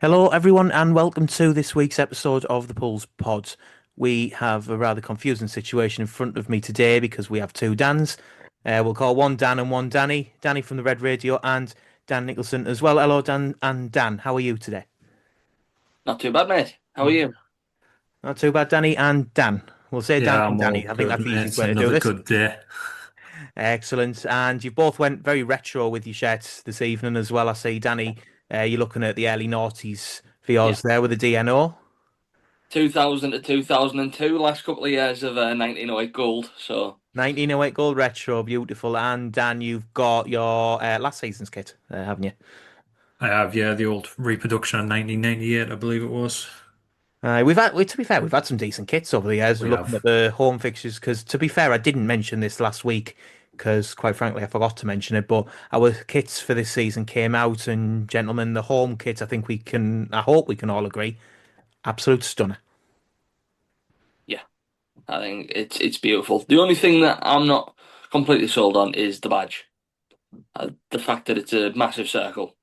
Hello, everyone, and welcome to this week's episode of the Pulls Pod. We have a rather confusing situation in front of me today because we have two Dans. We'll call one Dan and one Danny. Danny from the Red Radio and Dan Nicholson as well. Hello, Dan and Dan. How are you today? Not too bad, mate. How are Yeah. you? Not too bad, Danny and Dan. We'll say Dan Yeah, and I'm Danny. all I think good, that's the easiest mate. way to do Another this. good day. Excellent. And you both went very retro with your shirts this evening as well. I see, Danny, you're looking at the early noughties for Yeah. yours there with the DNO. 2000 to 2002, last couple of years of 1908 gold. So, 1908 gold retro, beautiful. And Dan, you've got your last season's kit, haven't you? I have, yeah, the old reproduction of 1998, I believe it was. To be fair, we've had some decent kits over the years. We Looking at have. the home fixtures, because to be fair, I didn't mention this last week because, quite frankly, I forgot to mention it. But our kits for this season came out, and gentlemen, the home kit, I hope we can all agree, absolute stunner. yeah, I think it's beautiful. The only thing that I'm not completely sold on is the badge. The fact that it's a massive circle.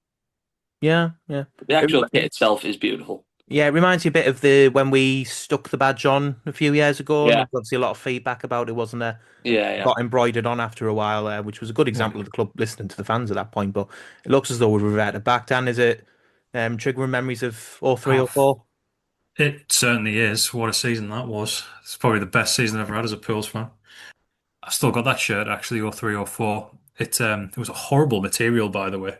Yeah, yeah. The It, actual kit itself is beautiful. Yeah, it reminds you a bit of the when we stuck the badge on a few years ago, and there Yeah, was obviously a lot of feedback about it, wasn't there? yeah, yeah. Got embroidered on after a while, which was a good Yeah. example of the club listening to the fans at that point. But it looks as though we've reverted back. Dan, is it triggering memories of oh 03, oh Oh, 04? it certainly is. What a season that was. It's probably the best season I've ever had as a Pils fan. I still got that shirt actually, 03, 04. It was a horrible material, by the way.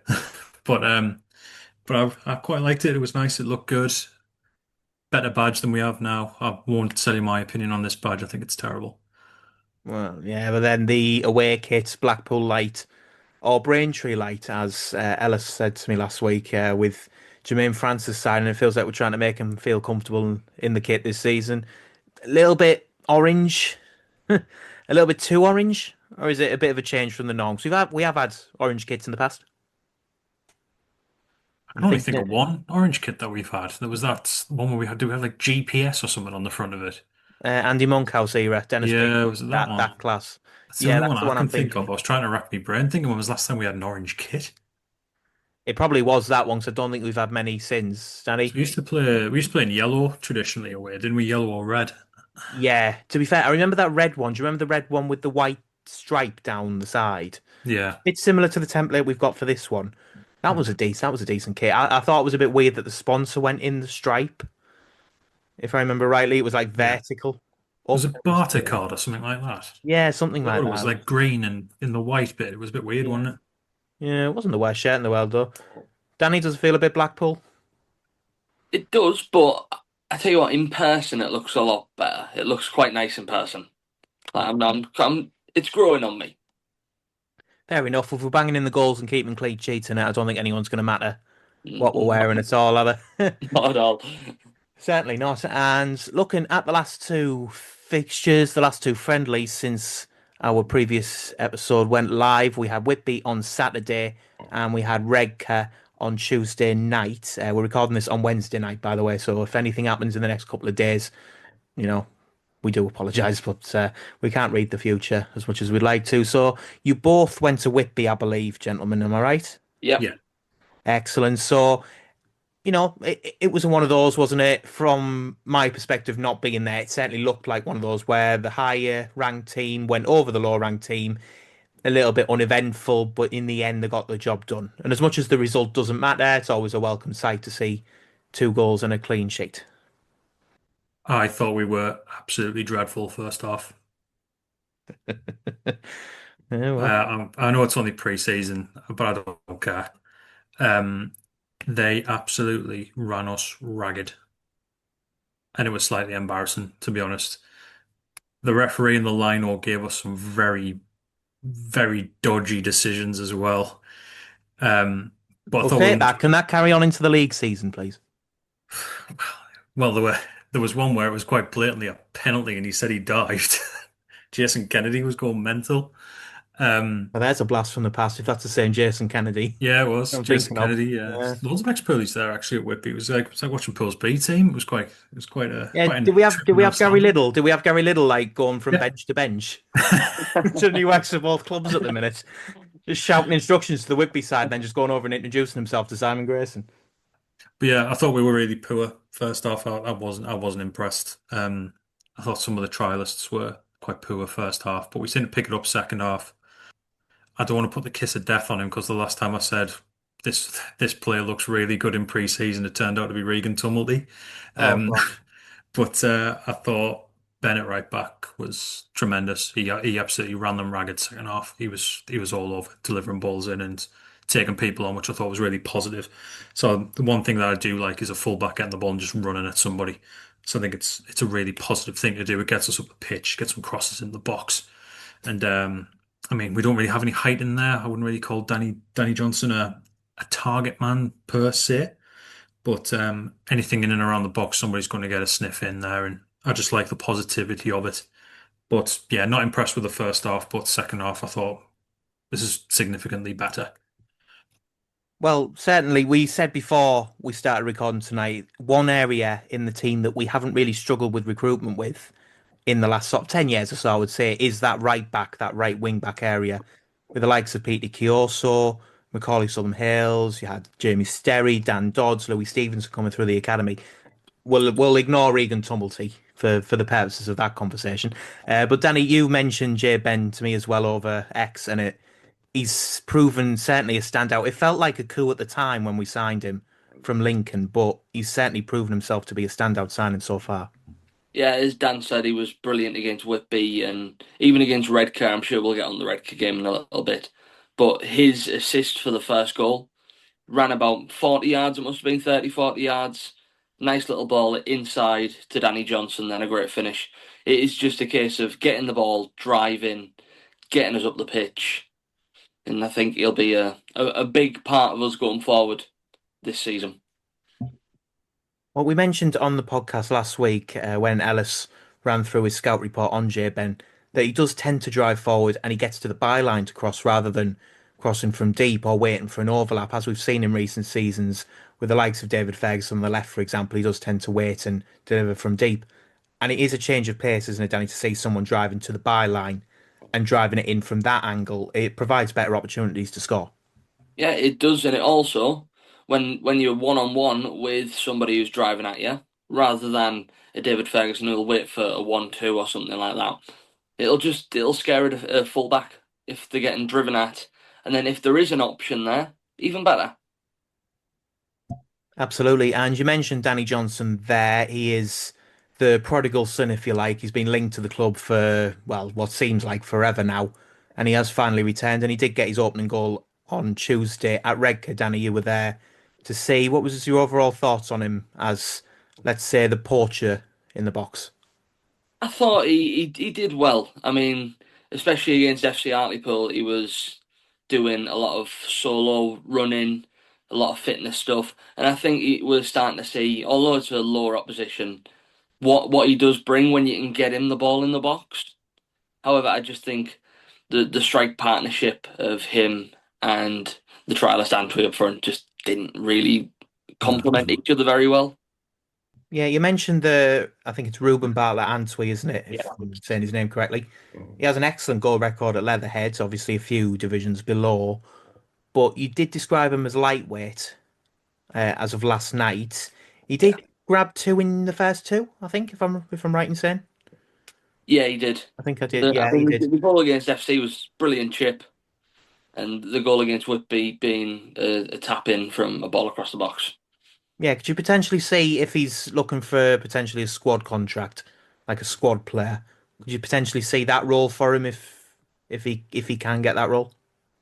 But I quite liked it. It was nice. It looked good. Better badge than we have now. I won't tell you my opinion on this badge. I think it's terrible. Well, yeah, but then the away kit, Blackpool Light or Braintree Light, as Ellis said to me last week, with Jermaine Francis signing, it feels like we're trying to make him feel comfortable in the kit this season. A little bit orange, a little bit too orange, or is it a bit of a change from the norms? We have had orange kits in the past. I I'm can only think thinking of one orange kit that we've had. There was that one where do we have like GPS or something on the front of it? Andy Monkhouse era, Dennis Big, Yeah, was it that one? that class. That's the Yeah, only one that's the I one I'm can think thinking. of. I was trying to rack my brain thinking when was the last time we had an orange kit? It probably was that one, so I don't think we've had many since, So Danny. we used to play in yellow traditionally away, didn't we? Yellow or red? Yeah, to be fair, I remember that red one. Do you remember the red one with the white stripe down the side? Yeah. It's similar to the template we've got for this one. That was a decent kit. I thought it was a bit weird that the sponsor went in the stripe. If I remember rightly, it was like Yeah. vertical Was up. it Barter card or something like that? Yeah, something I like thought it was that. like green and in the white bit. It was a bit weird, Yeah. wasn't it? Yeah, it wasn't the worst shirt in the world though. Danny does it feel a bit Blackpool. It does, but I tell you what, in person it looks a lot better. It looks quite nice in person. It's growing on me. Fair enough. If we're banging in the goals and keeping clean sheets in it, I don't think anyone's going to matter what we're Not, wearing at all, are they? not at all. Certainly not. And looking at the last two fixtures, the last two friendlies since our previous episode went live, we had Whitby on Saturday and we had Redcar on Tuesday night. We're recording this on Wednesday night, by the way. So if anything happens in the next couple of days, you know, we do apologise, but we can't read the future as much as we'd like to. So you both went to Whitby, I believe, gentlemen. Am I right? Yep. Yeah. Excellent. So it was one of those, wasn't it? From my perspective, not being there, it certainly looked like one of those where the higher ranked team went over the lower ranked team, a little bit uneventful, but in the end, they got the job done. And as much as the result doesn't matter, it's always a welcome sight to see two goals and a clean sheet. I thought we were absolutely dreadful first half. Yeah, well, I know it's only pre-season, but I don't care. Um, they absolutely ran us ragged, and it was slightly embarrassing, to be honest. The referee and the line gave us some very, very dodgy decisions as well. Um, but I we'll thought we take were, that. Can that carry on into the league season, please? well, there was one where it was quite blatantly a penalty, and he said he dived. Jason Kennedy was going mental. Um, Well, there's a blast from the past if that's the same Jason Kennedy Yeah, it was I'm Jason thinking of. Kennedy. Yeah, Yeah. loads of ex-police there actually at Whitby. It was like watching Paul's B team. It was quite a Yeah, quite a trip did and we have Gary nostalgia. Liddle? Did we have Gary Liddle like going from Yeah, bench to bench? So he works for both clubs at the minute. Just shouting instructions to the Whitby side and then just going over and introducing himself to Simon Grayson. But yeah, I thought we were really poor first half. I wasn't impressed. I thought some of the trialists were quite poor first half, but we seemed to pick it up second half. I don't want to put the kiss of death on him because the last time I said this player looks really good in pre-season, it turned out to be Regan Tumulty. Oh Um, God. but I thought Bennett right back was tremendous. He absolutely ran them ragged second half. He was all over delivering balls in and taking people on, which I thought was really positive. So the one thing that I do like is a fullback getting the ball and just running at somebody. So I think it's a really positive thing to do. It gets us up the pitch, gets some crosses in the box, and I mean we don't really have any height in there. I wouldn't really call Danny Johnson a target man per se. But anything in and around the box, somebody's going to get a sniff in there, and I just like the positivity of it. But yeah, not impressed with the first half, but second half, I thought this is significantly better. Well, certainly, we said before we started recording tonight, one area in the team that we haven't really struggled with recruitment with in the last sort of 10 years or so, I would say, is that right back, that right wing back area with the likes of Peter Kioso, Macaulay Southern Hills, you had Jamie Sterry, Dan Dodds, Louis Stevenson coming through the academy. We'll ignore Regan Tumblety for the purposes of that conversation. But Danny, you mentioned Jay Ben to me as well over X, and he's proven certainly a standout. It felt like a coup at the time when we signed him from Lincoln, but he's certainly proven himself to be a standout signing so far. Yeah, as Dan said, he was brilliant against Whitby and even against Redcar. I'm sure we'll get on the Redcar game in a little bit. But his assist for the first goal ran about 40 yards, it must have been 30, 40 yards. Nice little ball inside to Danny Johnson, then a great finish. It is just a case of getting the ball, driving, getting us up the pitch. And I think he'll be a big part of us going forward this season. What we mentioned on the podcast last week when Ellis ran through his scout report on Jabin, that he does tend to drive forward and he gets to the byline to cross rather than crossing from deep or waiting for an overlap, as we've seen in recent seasons with the likes of David Ferguson on the left, for example. He does tend to wait and deliver from deep. And it is a change of pace, isn't it, Danny, to see someone driving to the byline and driving it in from that angle. It provides better opportunities to score. Yeah, it does, and it also when you're one on one with somebody who's driving at you, rather than a David Ferguson who'll wait for a 1-2 or something like that, it'll scare a fullback if they're getting driven at, and then if there is an option there, even better. Absolutely. And you mentioned Danny Johnson there. He is the prodigal son, if you like. He's been linked to the club for, well, what seems like forever now. And he has finally returned. And he did get his opening goal on Tuesday at Redcar. Danny, you were there to see. What was your overall thoughts on him as, let's say, the poacher in the box? I thought he did well. I mean, especially against FC Hartlepool, he was doing a lot of solo running, a lot of fitness stuff, and I think we're starting to see, although it's a lower opposition, what he does bring when you can get him the ball in the box. However, I just think the strike partnership of him and the trialist Antwi up front just didn't really complement each other very well. Yeah, you mentioned I think it's Ruben Bartlett Antwi, isn't it? If Yeah. I'm saying his name correctly. He has an excellent goal record at Leatherheads, obviously a few divisions below. But you did describe him as lightweight as of last night. He Yeah. did grab two in the first two, I think, if I'm right in saying. Yeah, he did. I think I did. I Yeah, he think did. the goal against FC was brilliant chip, and the goal against Whitby being a tap in from a ball across the box. Yeah, could you potentially see if he's looking for potentially a squad contract, like a squad player? Could you potentially see that role for him if he can get that role?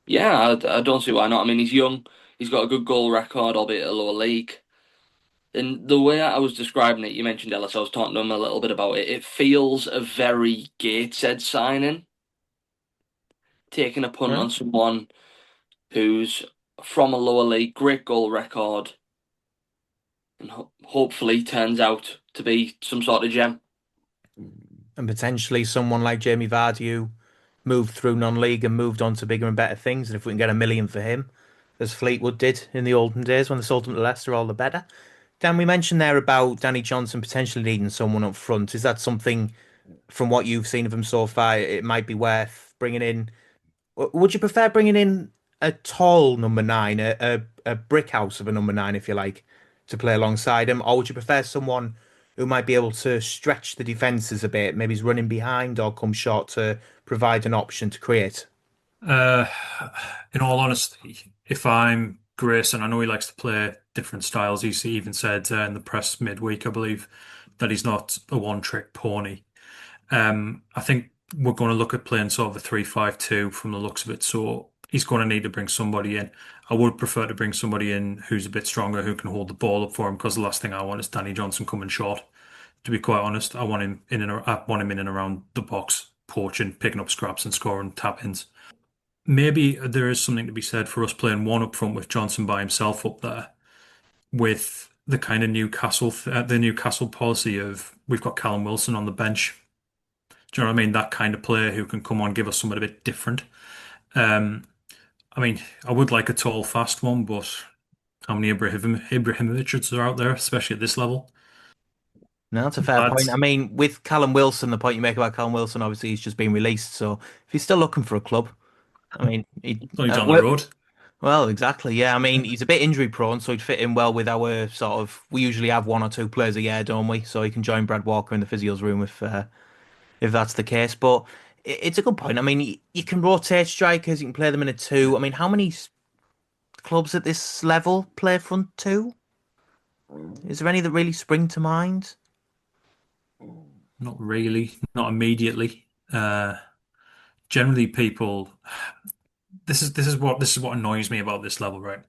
Yeah, I don't see why not. I mean, he's young, he's got a good goal record, albeit at a lower league. And the way I was describing it, you mentioned Ellis, I was talking to him a little bit about it. It feels a very Gateshead signing, taking a punt on Right. someone who's from a lower league, great goal record, and hopefully turns out to be some sort of gem. And potentially someone like Jamie Vardy who moved through non-league and moved on to bigger and better things. And if we can get 1 million for him, as Fleetwood did in the olden days when they sold him to Leicester, all the better. Dan, we mentioned there about Danny Johnson potentially needing someone up front. Is that something from what you've seen of him so far, it might be worth bringing in? Would you prefer bringing in a tall number nine, a brick house of a number nine, if you like, to play alongside him, or would you prefer someone who might be able to stretch the defenses a bit, maybe he's running behind or come short to provide an option to create? Uh, in all honesty, if I'm Grayson, I know he likes to play different styles. He even said in the press midweek, I believe, that he's not a one-trick pony. I think we're going to look at playing sort of a 3-5-2 from the looks of it. So he's going to need to bring somebody in. I would prefer to bring somebody in who's a bit stronger, who can hold the ball up for him, because the last thing I want is Danny Johnson coming short. To be quite honest, I want him in and around the box, poaching, picking up scraps and scoring tap-ins. Maybe there is something to be said for us playing one up front with Johnson by himself up there, with the kind of the Newcastle policy of we've got Callum Wilson on the bench. Do you know what I mean? That kind of player who can come on, give us something a bit different. Um, I mean, I would like a tall, fast one, but how many Ibrahimovics are out there, especially at this level? No, that's a fair point. I Lads, mean, with Callum Wilson, the point you make about Callum Wilson, obviously he's just been released. So if he's still looking for a club, I mean, only down the road. well, exactly. Yeah, I mean, he's a bit injury prone, so he'd fit in well with our sort of. We usually have one or two players a year, don't we? So he can join Brad Walker in the physio's room if that's the case. But it's a good point. I mean, you can rotate strikers, you can play them in a two. I mean, how many clubs at this level play front two? Is there any that really spring to mind? Not really, not immediately. Generally, people. This is what annoys me about this level, right?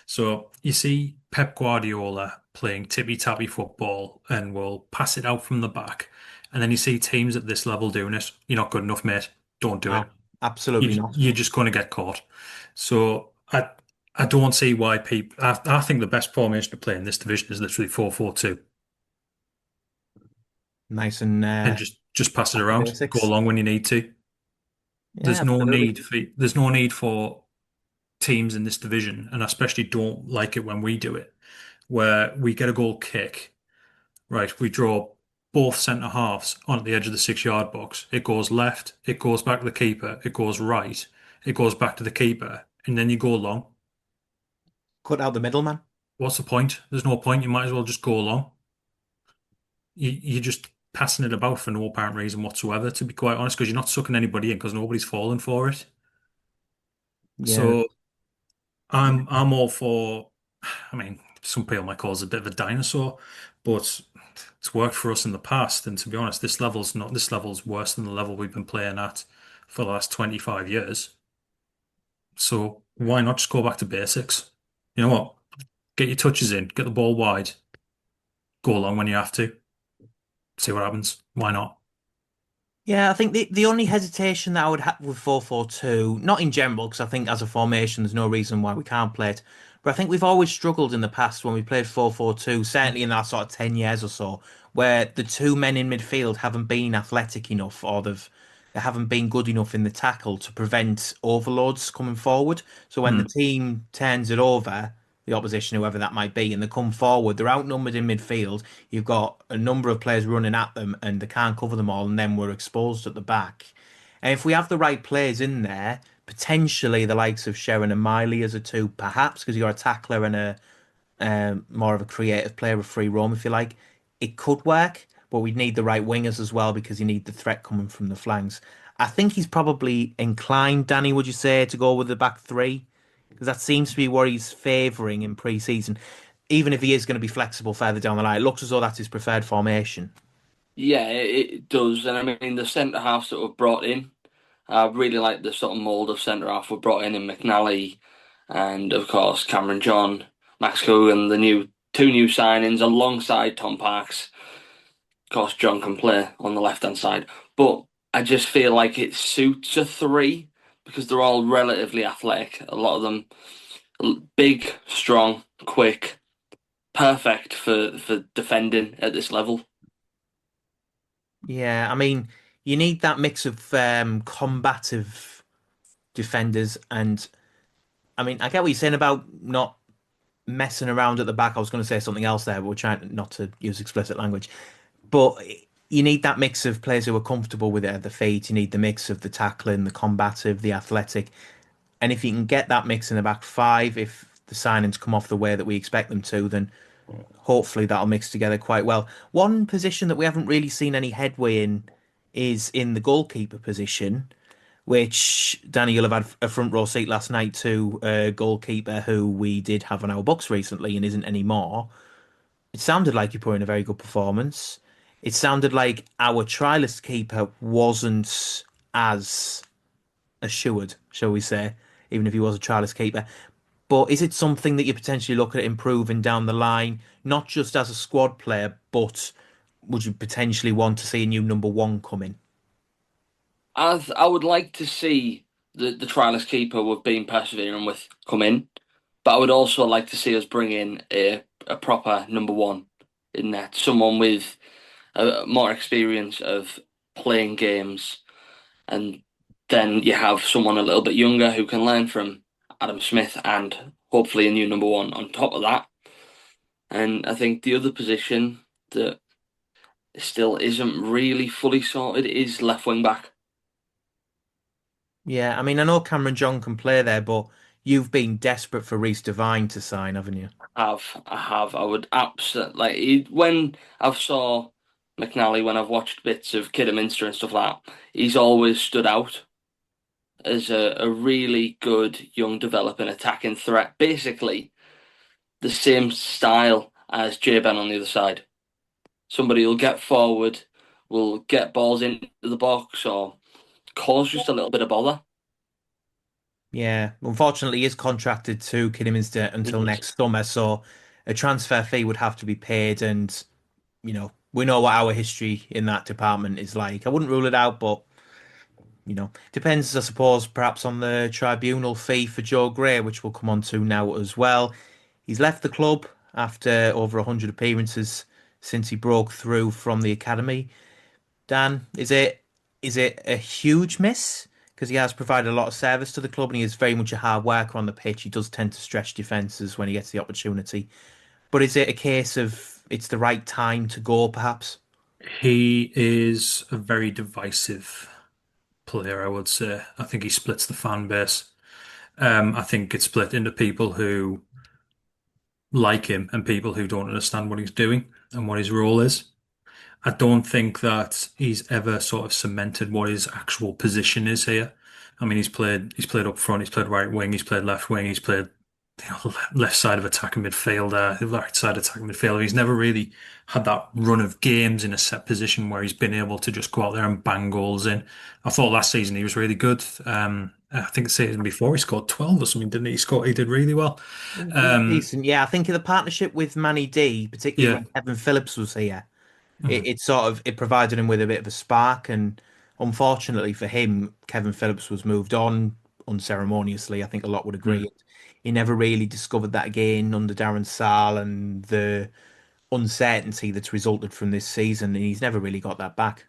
So you see Pep Guardiola playing tippy-tappy football and will pass it out from the back, and then you see teams at this level doing it. You're not good enough, mate. Don't do No, it. absolutely not. You're just going to get caught. So I don't see why people. I think the best formation to play in this division is literally 4-4-2, Nice and and just pass it around. Go basics. along when you need to. Yeah, absolutely. There's no need for teams in this division, and I especially don't like it when we do it, where we get a goal kick, right? We draw both centre halves on the edge of the 6 yard box. It goes left, it goes back to the keeper, it goes right, it goes back to the keeper, and then you go long. Cut out the middleman. What's the point? There's no point. You might as well just go along. You're just passing it about for no apparent reason whatsoever, to be quite honest, because you're not sucking anybody in because nobody's falling for it. Yeah. So I'm all for. I mean, some people might call us a bit of a dinosaur, but it's worked for us in the past. And to be honest, this level's worse than the level we've been playing at for the last 25 years. So why not just go back to basics? You know what? Get your touches in, get the ball wide, go along when you have to, see what happens. Why not? Yeah, I think the only hesitation that I would have with 4-4-2, not in general, because I think as a formation, there's no reason why we can't play it. But I think we've always struggled in the past when we played 4-4-2, certainly in our sort of 10 years or so, where the two men in midfield haven't been athletic enough or they haven't been good enough in the tackle to prevent overloads coming forward. So when the Hmm. team turns it over, the opposition, whoever that might be, and they come forward, they're outnumbered in midfield. You've got a number of players running at them and they can't cover them all, and then we're exposed at the back. And if we have the right players in there, potentially the likes of Sharon and Miley as a two, perhaps, because you're a tackler and a more of a creative player of free roam, if you like, it could work. But we'd need the right wingers as well because you need the threat coming from the flanks. I think he's probably inclined, Danny, would you say, to go with the back three? Because that seems to be what he's favouring in pre-season. Even if he is going to be flexible further down the line, it looks as though that's his preferred formation. Yeah, it does. And I mean, the centre halves that were brought in, I really like the sort of mould of centre half we brought in McNally and, of course, Cameron John, Max Coogan, the two new signings alongside Tom Parks. Of course, John can play on the left hand side, but I just feel like it suits a three because they're all relatively athletic. A lot of them big, strong, quick, perfect for defending at this level. Yeah, I mean, you need that mix of combative defenders, and I mean, I get what you're saying about not messing around at the back. I was going to say something else there, but we're trying not to use explicit language. But you need that mix of players who are comfortable with it at the feet. You need the mix of the tackling, the combative, the athletic. And if you can get that mix in the back five, if the signings come off the way that we expect them to, then hopefully that'll mix together quite well. One position that we haven't really seen any headway in is in the goalkeeper position, which Danny, you'll have had a front row seat last night to a goalkeeper who we did have on our books recently and isn't anymore. It sounded like he put in a very good performance. It sounded like our trialist keeper wasn't as assured, shall we say, even if he was a trialist keeper. But is it something that you potentially look at improving down the line, not just as a squad player, but would you potentially want to see a new number one come in? I would like to see the trialist keeper we've been persevering with come in, but I would also like to see us bring in a proper number one in that, someone with more experience of playing games, and then you have someone a little bit younger who can learn from Adam Smith and hopefully a new number one on top of that. And I think the other position that still isn't really fully sorted is left wing back. Yeah, I mean, I know Cameron John can play there, but you've been desperate for Reece Devine to sign, haven't you? I would absolutely when I've saw McNally, when I've watched bits of Kidderminster and stuff like that, he's always stood out as a really good young developing attacking threat. Basically, the same style as J Ben on the other side. Somebody will get forward, will get balls into the box, or cause just a little bit of bother. Yeah, unfortunately, he is contracted to Kidderminster until Yes. next summer, so a transfer fee would have to be paid, and we know what our history in that department is like. I wouldn't rule it out, but depends, I suppose, perhaps on the tribunal fee for Joe Gray, which we'll come on to now as well. He's left the club after over 100 appearances since he broke through from the academy. Dan, is it a huge miss? Because he has provided a lot of service to the club and he is very much a hard worker on the pitch. He does tend to stretch defences when he gets the opportunity. But is it a case of it's the right time to go, perhaps? He is a very divisive player, I would say. I think he splits the fan base. I think it's split into people who like him and people who don't understand what he's doing and what his role is. I don't think that he's ever sort of cemented what his actual position is here. I mean, he's played up front, he's played right wing, he's played left wing, he's played left side of attacking midfielder, right side attacking midfielder. He's never really had that run of games in a set position where he's been able to just go out there and bang goals in. I thought last season he was really good. I think the season before he scored 12 or something, didn't he? He did really well. He was Um, decent. Yeah, I think the partnership with Manny D, particularly yeah. when Kevin Phillips was here, it, Mhm. it sort of it provided him with a bit of a spark. And unfortunately for him, Kevin Phillips was moved on unceremoniously. I think a lot would agree. Mhm. He never really discovered that again under Darren Sarll and the uncertainty that's resulted from this season, and he's never really got that back.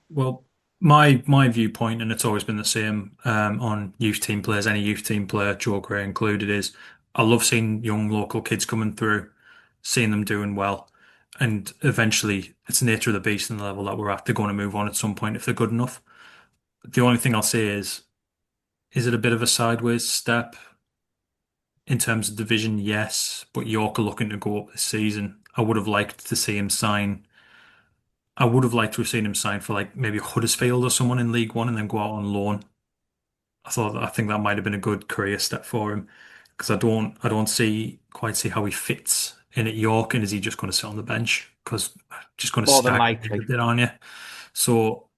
Well, my viewpoint, and it's always been the same on youth team players, any youth team player, Joe Gray included, is I love seeing young local kids coming through, seeing them doing well, and eventually it's the nature of the beast and the level that we're at. They're going to move on at some point if they're good enough. The only thing I'll say is it a bit of a sideways step in terms of division? Yes, but York are looking to go up this season. I would have liked to have seen him sign for like maybe Huddersfield or someone in League One and then go out on loan. I think that might have been a good career step for him because I don't quite see how he fits in at York, and is he just going to sit on the bench because just going to More than stack a likely. bit on you? So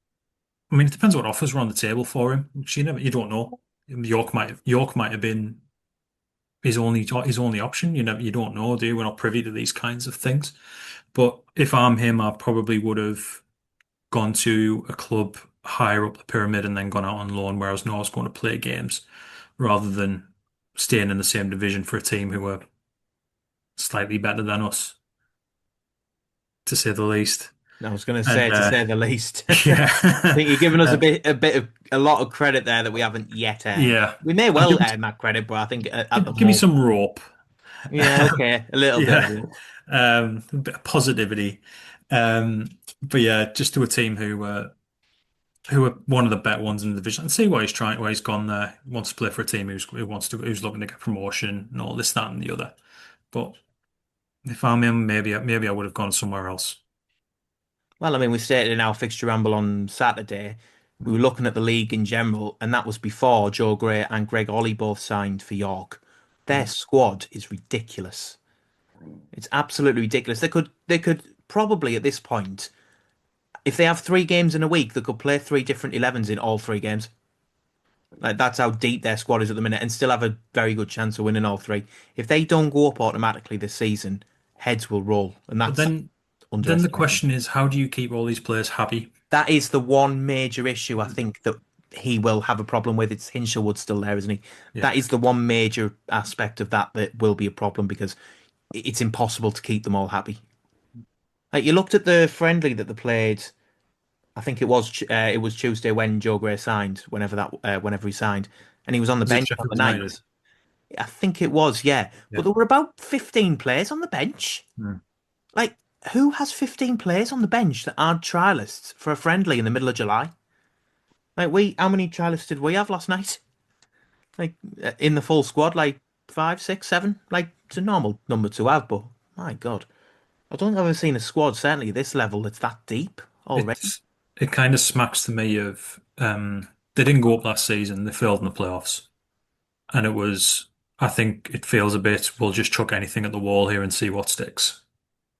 I mean, it depends what offers were on the table for him. Which you don't know. York might have been his only option. You don't know, do you? We're not privy to these kinds of things. But if I'm him, I probably would have gone to a club higher up the pyramid and then gone out on loan where I was going to play games rather than staying in the same division for a team who were slightly better than us, to say the least. I was going to And say, to say the least. I yeah, think you're giving us a uh, bit, a lot of credit there that we haven't yet earned. yeah, We may I'll well earn that credit, but I think at the give me moment, some rope. yeah, okay, a little bit of Yeah, rope. a bit of positivity. Um, but yeah, just to a team who are one of the better ones in the division, and see why he's gone there. He wants to play for a team who's looking to get promotion and all this, that, and the other. But If I'm him, maybe I would have gone somewhere else. Well, I mean, we stated in our fixture ramble on Saturday, we were looking at the league in general, and that was before Joe Gray and Greg Ollie both signed for York. Their squad is ridiculous. It's absolutely ridiculous. They could probably at this point, if they have 3 games in a week, they could play 3 different 11s in all 3 games. Like that's how deep their squad is at the minute, and still have a very good chance of winning all 3. If they don't go up automatically this season, heads will roll, and But that's then the underestimating. question is, how do you keep all these players happy? That is the one major issue I think that he will have a problem with. It's Hinshelwood still there, isn't he? Yeah, That is the one major aspect of that that will be a problem because it's impossible to keep them all happy. Like you looked at the friendly that they played. I think it was Tuesday when Joe Gray signed, whenever he signed, and he was on the is it bench on Sheffield the United? night. I think it was, yeah. But Yeah. there were about 15 players on the bench. Hmm. Like, who has 15 players on the bench that aren't trialists for a friendly in the middle of July? Like, how many trialists did we have last night? Like, in the full squad, like 5, 6, 7. Like, it's a normal number to have, but my God. I don't think I've ever seen a squad, certainly at this level, that's that deep already. It kind of smacks to me of they didn't go up last season. They failed in the playoffs, and it was. I think it feels a bit. We'll just chuck anything at the wall here and see what sticks,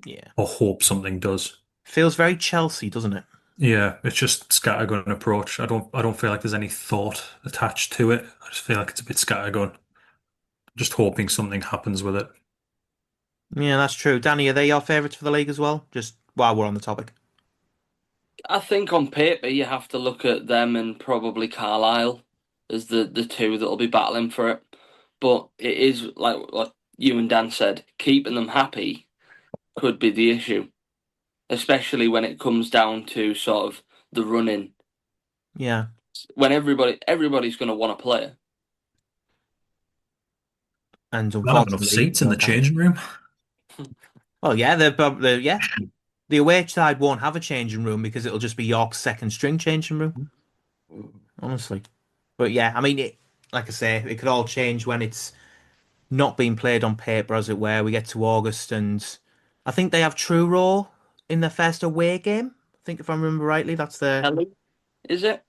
Yeah. or hope something does. Feels very Chelsea, doesn't it? Yeah, it's just scattergun approach. I don't feel like there's any thought attached to it. I just feel like it's a bit scattergun. Just hoping something happens with it. Yeah, that's true. Danny, are they your favourites for the league as well? Just while we're on the topic. I think on paper you have to look at them and probably Carlisle as the two that'll be battling for it. But it is like what you and Dan said, keeping them happy could be the issue, especially when it comes down to sort of the running. Yeah. When everybody's going to want to play. And Not have enough unfortunately, seats they in the don't have it. changing room. Well, yeah, they're probably, yeah. The away side won't have a changing room because it'll just be York's second string changing room, honestly. But yeah, I mean, like I say, it could all change when it's not being played on paper, as it were. We get to August, and I think they have True Raw in their first away game. I think if I remember rightly, that's the Ellie, is it?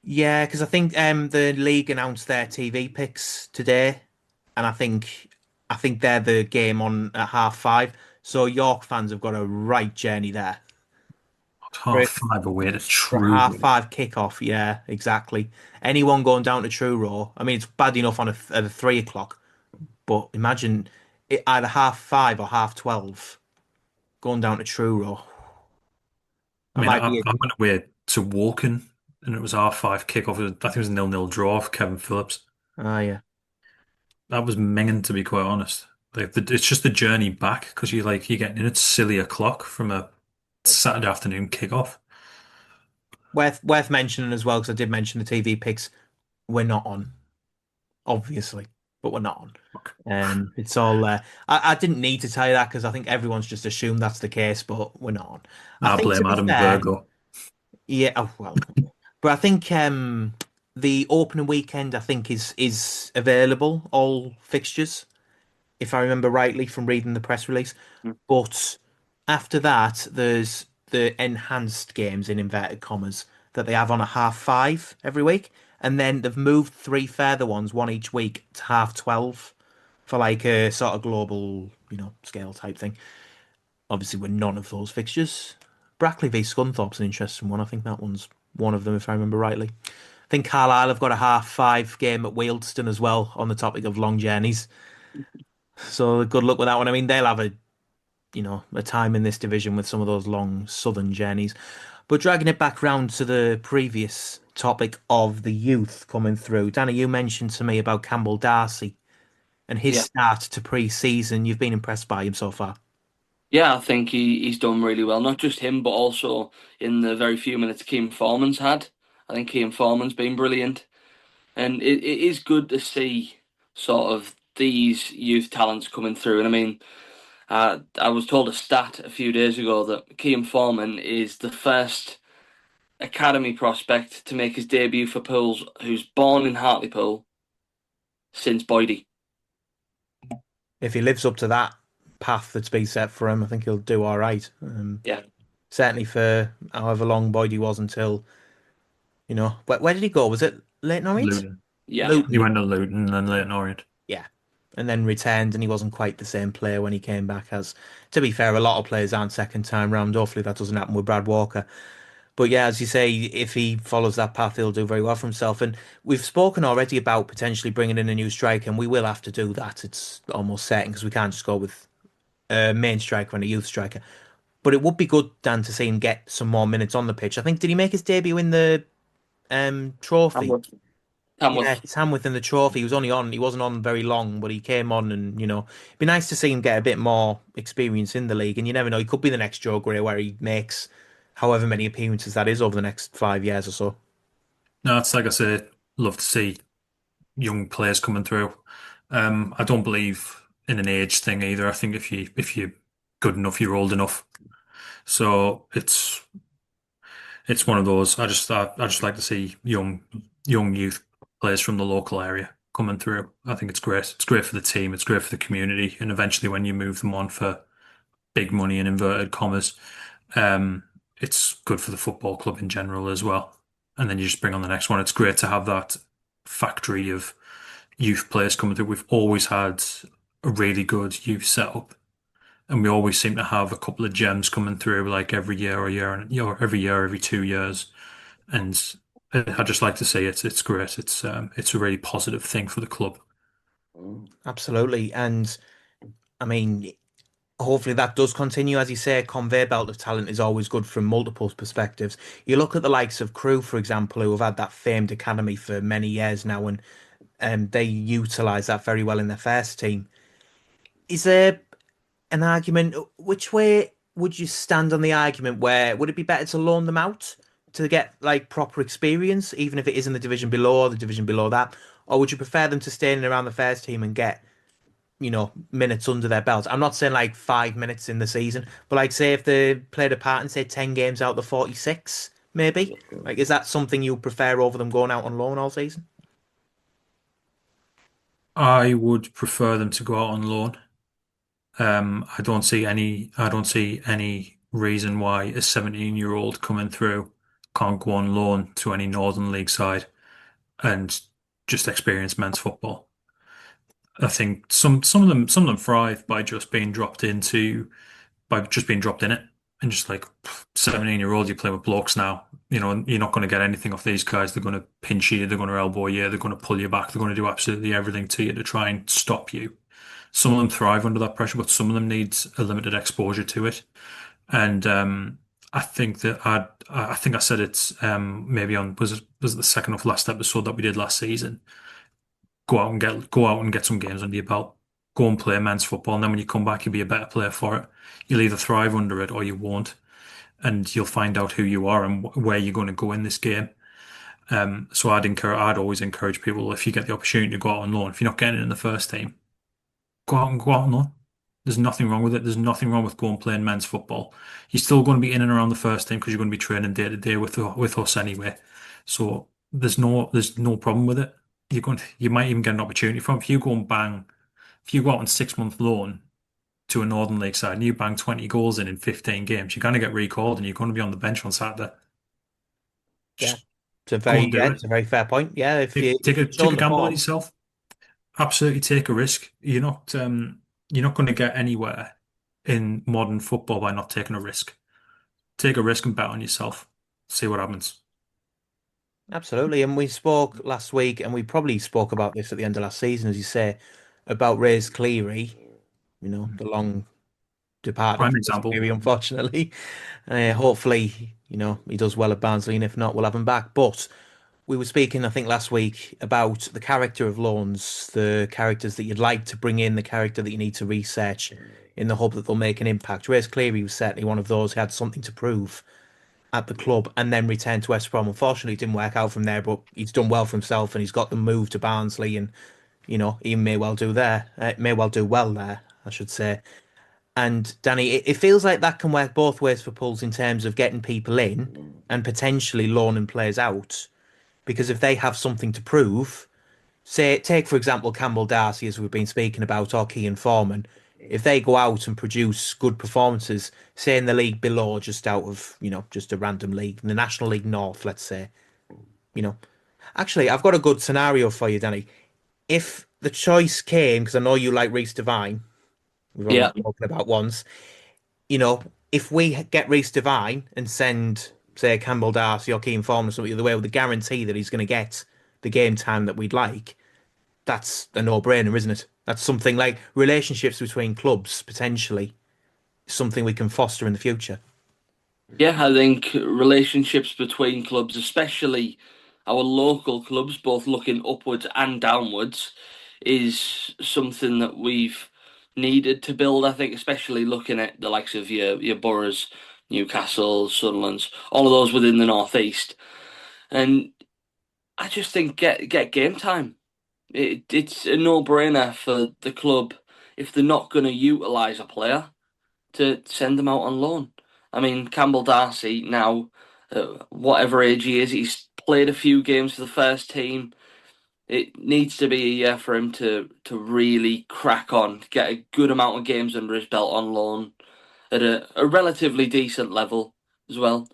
yeah, because I think the league announced their TV picks today, and I think they're the game on at 5:30. So York fans have got a right journey there. For, 5 away to for a True. 5:30 kickoff, yeah, exactly. Anyone going down to True Raw, I mean, it's bad enough at a 3 o'clock, but imagine it either 5:30 or 12:30 going down to True Raw. I That mean, might I be went away to Woking and it was R5 kickoff. I think it was a 0-0 draw for Kevin Phillips. yeah. That was minging, to be quite honest. Like it's just the journey back because you're getting in at silly o'clock from a Saturday afternoon kickoff. Worth mentioning as well, because I did mention the TV picks. We're not on, obviously, but we're not on. Fuck. It's all. I didn't need to tell you that because I think everyone's just assumed that's the case, but we're not on. I I think to blame be Adam fair, Virgo. yeah. Oh, well, but I think the opening weekend I think is available all fixtures if I remember rightly from reading the press release. But after that, there's the enhanced games in inverted commas that they have on at 5:30 every week, and then they've moved 3 further ones, one each week, to 12:30 for like a sort of global, scale type thing. Obviously, with none of those fixtures. Brackley v Scunthorpe's an interesting one. I think that one's one of them, if I remember rightly. I think Carlisle have got a 5:30 game at Wealdstone as well on the topic of long journeys. So good luck with that one. I mean, they'll have a time in this division with some of those long southern journeys. But dragging it back round to the previous topic of the youth coming through, Danny, you mentioned to me about Campbell Darcy and his Yeah. start to pre-season. You've been impressed by him so far. Yeah, I think he's done really well. Not just him, but also in the very few minutes Keane Foreman's had. I think Keane Foreman's been brilliant. And it is good to see sort of these youth talents coming through. And I mean, I was told a stat a few days ago that Keane Foreman is the first academy prospect to make his debut for Pools who's born in Hartlepool since Boydie. If he lives up to that, path that's been set for him, I think he'll do all right. Yeah. Certainly for however long Boyd he was until, where did he go? Was it Leighton Orient? Luton. Yeah. He Luton, went to Luton and then Leyton Orient. yeah. And then returned, and he wasn't quite the same player when he came back as, to be fair, a lot of players aren't second time round. Hopefully that doesn't happen with Brad Walker. But yeah, as you say, if he follows that path, he'll do very well for himself. And we've spoken already about potentially bringing in a new striker, and we will have to do that. It's almost certain because we can't just go with a main striker and a youth striker. But it would be good, Dan, to see him get some more minutes on the pitch. I think, did he make his debut in the trophy? Tamworth. Yeah, Tamworth. Sam within the trophy. He was only on. He wasn't on very long, but he came on, and it'd be nice to see him get a bit more experience in the league. And you never know, he could be the next Joe Gray, where he makes however many appearances that is over the next 5 years or so. No, it's like I said, love to see young players coming through. I don't believe in an age thing either. I think if you're good enough, you're old enough. So it's one of those. I just like to see young youth players from the local area coming through. I think it's great. It's great for the team. It's great for the community. And eventually, when you move them on for big money in inverted commas, um, it's good for the football club in general as well. And then you just bring on the next one. It's great to have that factory of youth players coming through. We've always had a really good youth setup, and we always seem to have a couple of gems coming through like every year or year and every year, every 2 years. And I just like to say it's great. It's a really positive thing for the club. Absolutely. And I mean, hopefully that does continue. As you say, conveyor belt of talent is always good from multiple perspectives. You look at the likes of Crew, for example, who have had that famed academy for many years now, and they utilise that very well in their first team. Is there an argument? Which way would you stand on the argument where would it be better to loan them out to get like proper experience, even if it is in the division below or the division below that? Or would you prefer them to stay in and around the first team and get minutes under their belt? I'm not saying like 5 minutes in the season, but like say if they played a part and say 10 games out of the 46, maybe. Like, is that something you prefer over them going out on loan all season? I would prefer them to go out on loan. I don't see any reason why a 17-year-old coming through can't go on loan to any Northern League side and just experience men's football. I think some of them thrive by just being dropped in it and just like 17-year-old, you play with blokes now. You're not going to get anything off these guys. They're going to pinch you, they're going to elbow you, they're going to pull you back, they're going to do absolutely everything to you to try and stop you. Some of them thrive under that pressure, but some of them need a limited exposure to it. And I think that I think I said it maybe on was it the second of last episode that we did last season. Go out and get some games under your belt. Go and play men's football, and then when you come back, you'll be a better player for it. You'll either thrive under it or you won't, and you'll find out who you are and where you're going to go in this game. So I'd always encourage people if you get the opportunity to go out on loan, if you're not getting it in the first team, go out and loan. There's nothing wrong with it. There's nothing wrong with going and playing men's football. You're still going to be in and around the first team because you're going to be training day to day with us anyway. So there's no problem with it. You might even get an opportunity from if you go out on 6 month loan to a Northern League side and you bang 20 goals in 15 games, you're going to get recalled and you're going to be on the bench on Saturday. Yeah, Just go and do it's it. a very fair point. Yeah, if you Take if a you're take showing a the gamble on form, yourself. Absolutely take a risk. You're not going to get anywhere in modern football by not taking a risk. Take a risk and bet on yourself. See what happens. absolutely. And we spoke last week, and we probably spoke about this at the end of last season, as you say, about Ray's Cleary. The long departed Prime Ray's example. Cleary, unfortunately. Hopefully, he does well at Barnsley, and if not, we'll have him back. But we were speaking, I think, last week about the character of loans, the characters that you'd like to bring in, the character that you need to research in the hope that they'll make an impact. Reyes Cleary was certainly one of those who had something to prove at the club and then returned to West Brom. Unfortunately, it didn't work out from there, but he's done well for himself and he's got the move to Barnsley and, he may well do there. May well do well there, I should say. And Danny, it feels like that can work both ways for Pulls in terms of getting people in and potentially loaning players out. Because if they have something to prove, say, take for example Campbell Darcy, as we've been speaking about, or Keane Foreman, if they go out and produce good performances, say in the league below, just out of, just a random league, in the National League North, let's say, you know. Actually, I've got a good scenario for you, Danny. If the choice came, because I know you like Reece Devine, we've already Yeah. spoken about once, if we get Reece Devine and send, say, Campbell Darcy or Keane Forman or something the other way with the guarantee that he's going to get the game time that we'd like, that's a no-brainer, isn't it? That's something like relationships between clubs, potentially, something we can foster in the future. Yeah, I think relationships between clubs, especially our local clubs, both looking upwards and downwards, is something that we've needed to build. I think, especially looking at the likes of your boroughs, Newcastle, Sunderland's, all of those within the northeast. And I just think get game time. It's a no-brainer for the club if they're not going to utilise a player to send them out on loan. I mean, Campbell Darcy now, whatever age he is, he's played a few games for the first team. It needs to be a year for him to really crack on, get a good amount of games under his belt on loan at a relatively decent level as well.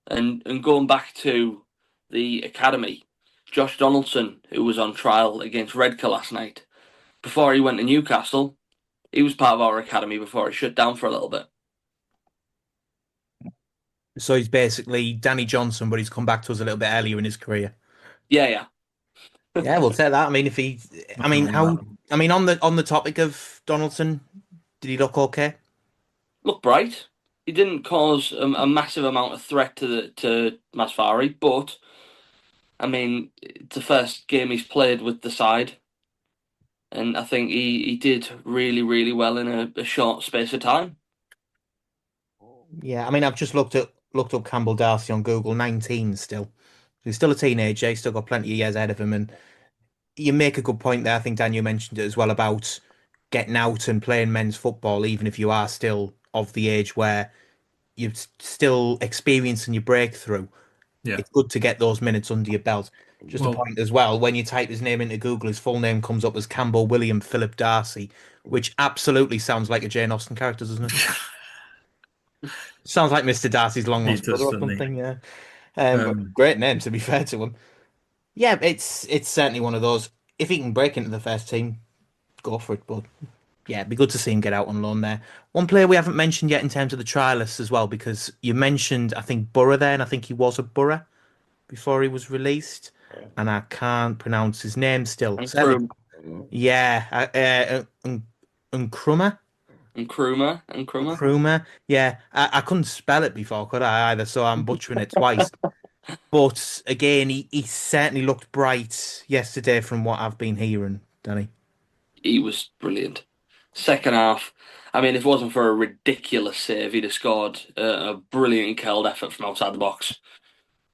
And going back to the academy, Josh Donaldson, who was on trial against Redcar last night, before he went to Newcastle, he was part of our academy before it shut down for a little bit. So he's basically Danny Johnson, but he's come back to us a little bit earlier in his career. Yeah, yeah. Yeah, we'll take that. I mean, Nothing wrong with that. on the topic of Donaldson, did he look okay? Look bright. He didn't cause a massive amount of threat to Masfari, but I mean, it's the first game he's played with the side, and I think he did really, really well in a short space of time. Yeah, I mean, I've just looked up Campbell Darcy on Google, 19 still. He's still a teenager. He's still got plenty of years ahead of him. And you make a good point there. I think Daniel mentioned it as well about getting out and playing men's football, even if you are still of the age where you're still experiencing your breakthrough. Yeah. It's good to get those minutes under your belt. Just a Well, point as well, when you type his name into Google, his full name comes up as Campbell William Philip Darcy, which absolutely sounds like a Jane Austen character, doesn't it? Sounds like Mr. Darcy's long he lost brother does, or doesn't he? something, yeah. But Um, great name to be fair to him. Yeah, it's certainly one of those. If he can break into the first team, go for it. But yeah, it'd be good to see him get out on loan there. One player we haven't mentioned yet in terms of the trialists as well, because you mentioned I think Borough there, and I think he was a Borough before he was released, and I can't pronounce his name still. And Certainly, Krum yeah, Nkrumah. and Kruma. Nkrumah. Yeah, I couldn't spell it before, could I either? So I'm butchering it twice. But again, he certainly looked bright yesterday from what I've been hearing, Danny. He was brilliant. Second half, I mean, if it wasn't for a ridiculous save, he'd have scored a brilliant curled effort from outside the box.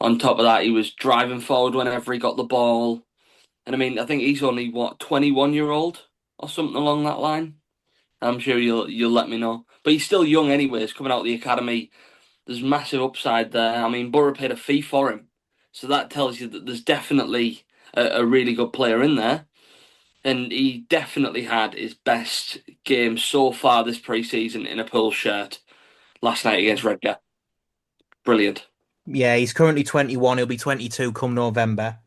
On top of that, he was driving forward whenever he got the ball. And I mean, I think he's only what 21-year old or something along that line. I'm sure you'll let me know. But he's still young anyways, coming out of the academy. There's massive upside there. I mean, Borough paid a fee for him. So that tells you that there's definitely a really good player in there. And he definitely had his best game so far this pre-season in a Pool shirt last night against Redcar. Brilliant. Yeah, he's currently 21. He'll be 22 come November.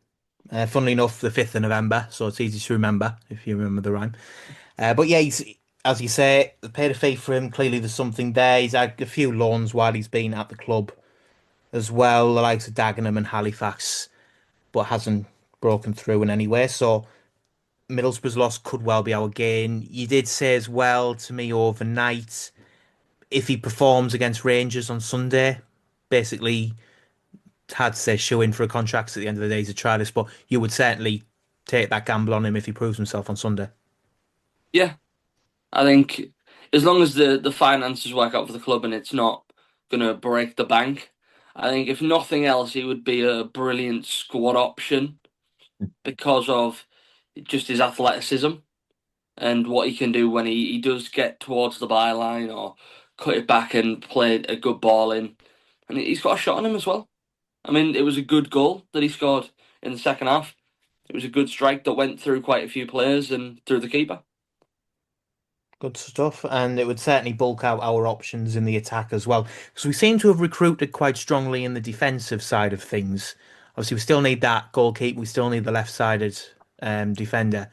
Funnily enough, the 5th of November, so it's easy to remember if you remember the rhyme. But yeah, he's, as you say, they paid a fee for him. Clearly, there's something there. He's had a few loans while he's been at the club as well, the likes of Dagenham and Halifax, but hasn't broken through in any way. So Middlesbrough's loss could well be our gain. You did say as well to me overnight, if he performs against Rangers on Sunday, basically had to say shoe in for a contract at the end of the day. He's a trialist, but you would certainly take that gamble on him if he proves himself on Sunday. Yeah, I think as long as the finances work out for the club and it's not going to break the bank, I think if nothing else, he would be a brilliant squad option because of just his athleticism and what he can do when he does get towards the byline or cut it back and play a good ball in. And he's got a shot on him as well. I mean, it was a good goal that he scored in the second half. It was a good strike that went through quite a few players and through the keeper. Good stuff, and it would certainly bulk out our options in the attack as well. Because we seem to have recruited quite strongly in the defensive side of things. Obviously, we still need that goalkeeper, we still need the left-sided defender.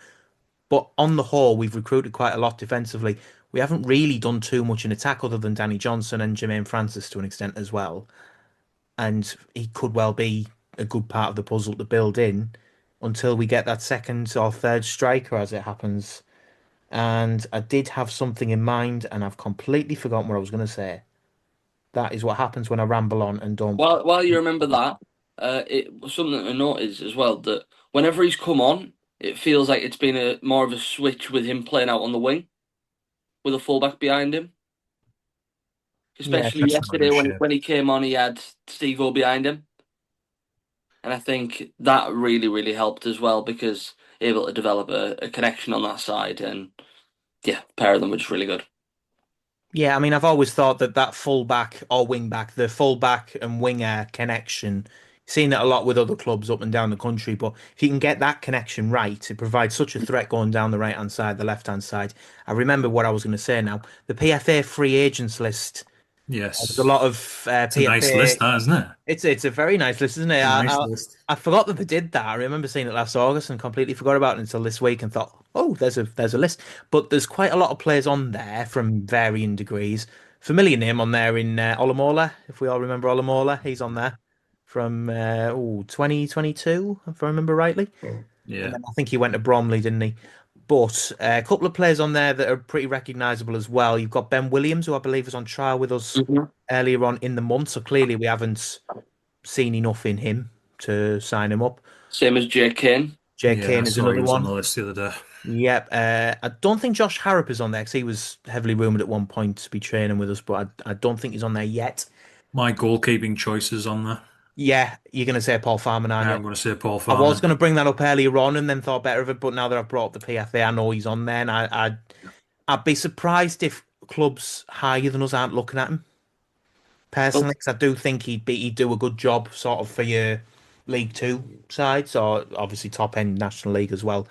But on the whole, we've recruited quite a lot defensively. We haven't really done too much in attack other than Danny Johnson and Jermaine Francis to an extent as well. And he could well be a good part of the puzzle to build in until we get that second or third striker as it happens. And I did have something in mind, and I've completely forgotten what I was going to say. That is what happens when I ramble on and don't. While you remember that, it was something to notice as well that whenever he's come on, it feels like it's been a more of a switch with him playing out on the wing with a fullback behind him. Yeah, Especially yesterday Testimonial shit. when he came on, he had Steve-O behind him, and I think that really helped as well because able to develop a connection on that side, and yeah, a pair of them were just really good. yeah. I mean, I've always thought that that fullback or wing back, the fullback and winger connection, seen it a lot with other clubs up and down the country. But if you can get that connection right, it provides such a threat going down the right hand side, the left hand side. I remember what I was going to say now. The PFA free agents list. There's a Yes. lot of It's a nice list, PFA. that, isn't it? It's a very nice list, isn't it? It's a nice list. I forgot that they did that. I remember seeing it last August and completely forgot about it until this week and thought, oh, there's a list. But there's quite a lot of players on there from varying degrees. Familiar name on there in Olamola, if we all remember Olamola, he's on there from 2022, if I remember rightly. And Yeah. then I think he went to Bromley, didn't he? But a couple of players on there that are pretty recognisable as well. You've got Ben Williams, who I believe was on trial with us Mhm. earlier on in the month. So clearly we haven't seen enough in him to sign him up. Same as Jay Kane. Jay Yeah, I Kane is saw he another was on the one. list the other day. Yep. I don't think Josh Harrop is on there because he was heavily rumoured at one point to be training with us, but I don't think he's on there yet. My goalkeeping choices on there. Yeah, you're going to say Paul Farman, aren't you? I'm going to say Paul I was Farman. going to bring that up earlier on and then thought better of it, but now that I've brought up the PFA, I know he's on there, and I'd be surprised if clubs higher than us aren't looking at him Well, personally, because I do think he'd do a good job sort of for your League Two sides, or obviously top end National League as well.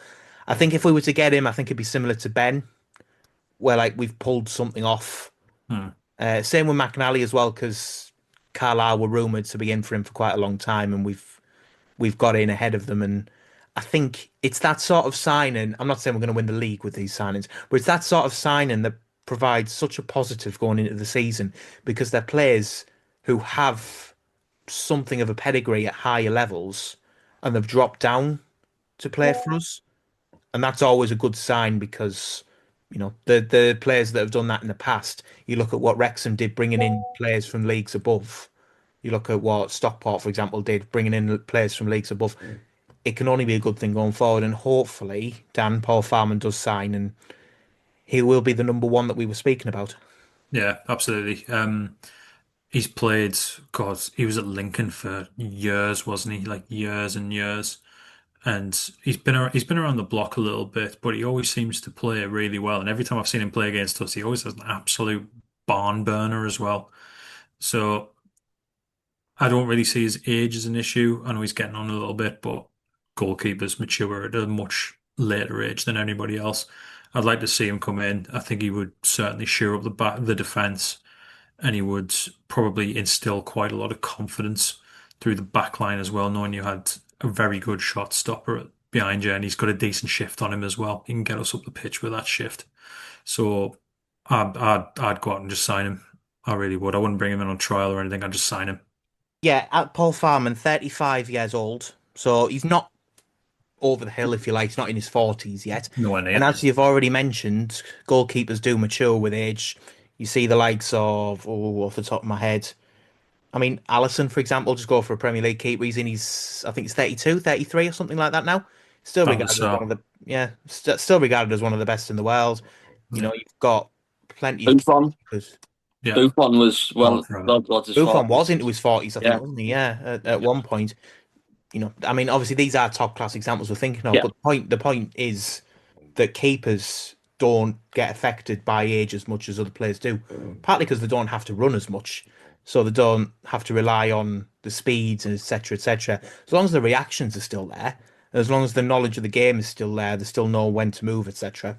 I think if we were to get him, I think it'd be similar to Ben, where like we've pulled something off. Hmm. Same with McNally as well, because Carlisle were rumoured to be in for him for quite a long time, and we've got in ahead of them. And I think it's that sort of signing. I'm not saying we're going to win the league with these signings, but it's that sort of signing that provides such a positive going into the season because they're players who have something of a pedigree at higher levels and they've dropped down to play for us. And that's always a good sign because, the players that have done that in the past, you look at what Wrexham did bringing in players from leagues above. You look at what Stockport, for example, did bringing in players from leagues above. It can only be a good thing going forward. And hopefully, Paul Farman does sign and he will be the number one that we were speaking about. Yeah, absolutely. He's played, God, he was at Lincoln for years, wasn't he? Like years and years. And he's been around the block a little bit, but he always seems to play really well. And every time I've seen him play against us, he always has an absolute barn burner as well. So I don't really see his age as an issue. I know he's getting on a little bit, but goalkeepers mature at a much later age than anybody else. I'd like to see him come in. I think he would certainly shore up the defense, and he would probably instill quite a lot of confidence through the back line as well, knowing you had a very good shot stopper behind you, and he's got a decent shift on him as well. He can get us up the pitch with that shift. So I'd go out and just sign him. I really would. I wouldn't bring him in on trial or anything. I'd just sign him. Yeah, at Paul Farman, 35 years old. So he's not over the hill, if you like. He's not in his 40s yet. Nowhere And near. as you've already mentioned, goalkeepers do mature with age. You see the likes of, off the top of my head, I mean, Allison, for example, just go for a Premier League keeper. He's in his, I think it's 32, 33 or something like that now. Still That was regarded as one of so. the, yeah, still regarded as one of the best in the world. Yeah. You've got plenty of Buffon. keepers. Yeah. Buffon was Oh, well, forever. God, his Buffon fault. was into his 40s, I think, Yeah, wasn't he? Yeah, at Yeah. one point. I mean, obviously these are top class examples we're thinking of, yeah. but the point is that keepers don't get affected by age as much as other players do. Partly because they don't have to run as much, so they don't have to rely on the speeds and etc. etc. As long as the reactions are still there, as long as the knowledge of the game is still there, they still know when to move, etc.